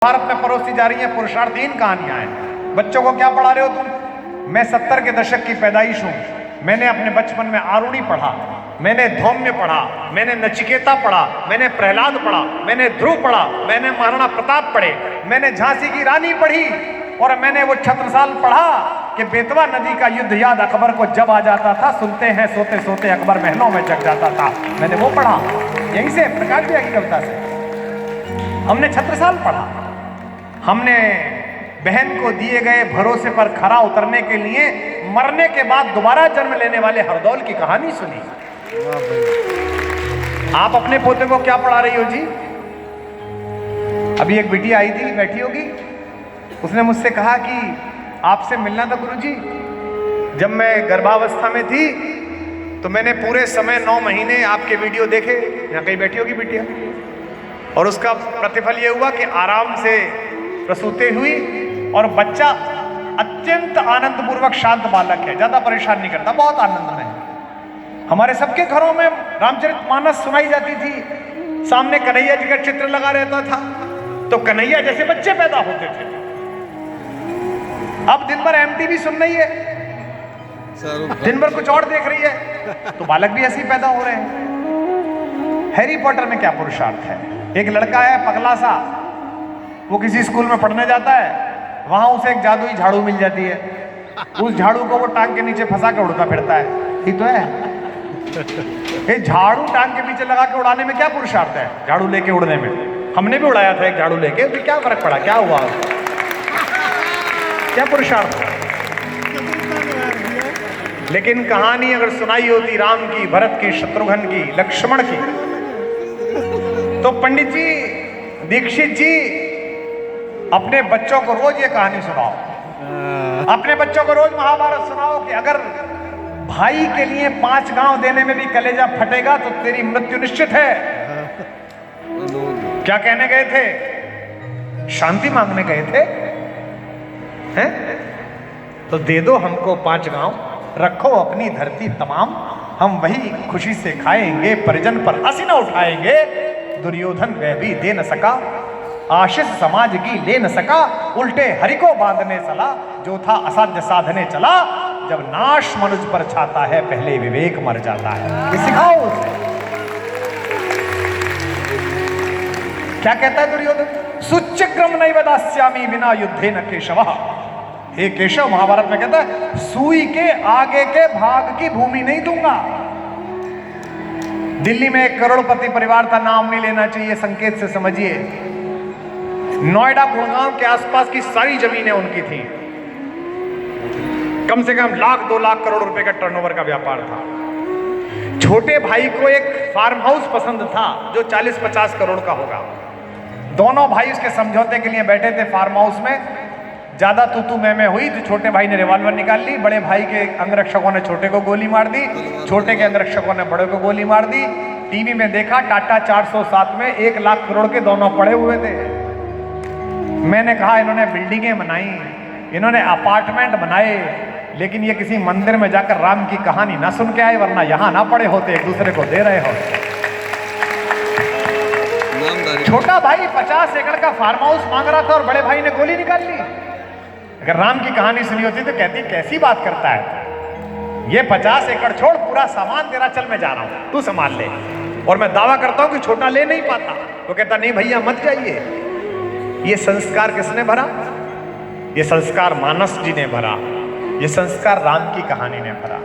भारत में परोसी जा रही है पुरुषार्थहीन कहानियां हैं। बच्चों को क्या पढ़ा रहे हो तुम? मैं 70 के दशक की पैदाइश हूं। मैंने अपने बचपन में आरुणि पढ़ा, मैंने धौम्य पढ़ा, मैंने नचिकेता पढ़ा, मैंने प्रहलाद पढ़ा, मैंने ध्रुव पढ़ा, मैंने महाराणा प्रताप पढ़े, मैंने झांसी की रानी पढ़ी और मैंने वो छत्रसाल पढ़ा कि बेतवा नदी का युद्ध याद अकबर को जब आ जाता था, सुनते हैं सोते सोते अकबर महलों में जग जाता था। मैंने वो पढ़ा, यहीं से प्रकाश भैया की कविता से हमने छत्रसाल पढ़ा। हमने बहन को दिए गए भरोसे पर खरा उतरने के लिए मरने के बाद दोबारा जन्म लेने वाले हरदौल की कहानी सुनी। आप अपने पोते को क्या पढ़ा रही हो जी? अभी एक बिटिया आई थी, बैठी होगी, उसने मुझसे कहा कि आपसे मिलना था गुरुजी। जब मैं गर्भावस्था में थी तो मैंने पूरे समय 9 महीने आपके वीडियो देखे। यहाँ कहीं बैठी होगी बिटिया, और उसका प्रतिफल यह हुआ कि आराम से प्रसूति हुई और बच्चा अत्यंत आनंदपूर्वक शांत बालक है, ज्यादा परेशान नहीं करता, बहुत आनंद में है। हमारे सबके घरों में रामचरितमानस सुनाई जाती थी, सामने कन्हैया जी का चित्र लगा रहता था, तो कन्हैया जैसे बच्चे पैदा होते थे। अब दिन भर एमटीवी सुन रही है, दिन भर कुछ और देख रही है, तो बालक भी ऐसे ही पैदा हो रहे हैं। हैरी पॉटर में क्या पुरुषार्थ है? एक लड़का है पगला सा, वो किसी स्कूल में पढ़ने जाता है, वहां उसे एक जादुई झाड़ू मिल जाती है। उस झाड़ू को वो टांग के नीचे फंसा के उड़ता फिरता है। ठीक तो है, ये झाड़ू टांग के पीछे लगा के उड़ाने में क्या पुरुषार्थ है? झाड़ू लेके उड़ने में हमने भी उड़ाया था एक झाड़ू लेके, तो क्या फर्क पड़ा, क्या हुआ, क्या पुरुषार्थ? लेकिन कहानी अगर सुनाई होती राम की, भरत की, शत्रुघ्न की, लक्ष्मण की, तो पंडित जी, दीक्षित जी, अपने बच्चों को रोज ये कहानी सुनाओ, अपने बच्चों को रोज महाभारत सुनाओ कि अगर भाई के लिए 5 गांव देने में भी कलेजा फटेगा तो तेरी मृत्यु निश्चित है। क्या कहने गए थे? शांति मांगने गए थे, हैं? तो दे दो हमको 5 गांव, रखो अपनी धरती तमाम, हम वही खुशी से खाएंगे, परिजन पर हंसी न उठाएंगे। दुर्योधन वह भी दे न सका, आशीष समाज की ले न सका, उल्टे हरि को बांधने चला, जो था असाध्य साधने चला। जब नाश मनुज पर छाता है, पहले विवेक मर जाता है। ये सिखाओ उसे। क्या कहता है दुर्योधन? सुच्चक्रम नैव दास्यामि विना युद्धे न केशवः। हे केशव, महाभारत में कहता है सुई के आगे के भाग की भूमि नहीं दूंगा। दिल्ली में एक करोड़पति परिवार था, नाम नहीं लेना चाहिए, संकेत से समझिए। नोएडा गुड़गांव के आसपास की सारी जमीनें उनकी थी। कम से कम 1,00,000 2 लाख करोड़ रुपए का टर्नओवर का व्यापार था। छोटे भाई को एक फार्म हाउस पसंद था जो 40-50 करोड़ का होगा। दोनों भाई उसके समझौते के लिए बैठे थे फार्म हाउस में। ज्यादा तू मैं हुई तो छोटे भाई ने रिवॉल्वर निकाल ली, बड़े भाई के अंगरक्षकों ने छोटे को गोली मार दी, छोटे के अंगरक्षकों ने बड़े को गोली मार दी। टीवी में देखा टाटा 407 में 1,00,000 करोड़ के दोनों पड़े हुए थे। मैंने कहा इन्होंने बिल्डिंगें बनाई, इन्होंने अपार्टमेंट बनाए, लेकिन ये किसी मंदिर में जाकर राम की कहानी ना सुन के आए, वरना यहां ना पड़े होते, एक दूसरे को दे रहे होते। छोटा भाई 50 एकड़ का फार्म हाउस मांग रहा था और बड़े भाई ने गोली निकाल ली। अगर राम की कहानी सुनी होती तो कहती कैसी बात करता है, ये 50 एकड़ छोड़, पूरा सामान तेरा, चल मैं जा रहा हूं, तू संभाल ले। और मैं दावा करता हूं कि छोटा ले नहीं पाता। तो कहता नहीं भैया मत जाइए। ये संस्कार किसने भरा? ये संस्कार मानस जी ने भरा, ये संस्कार राम की कहानी ने भरा।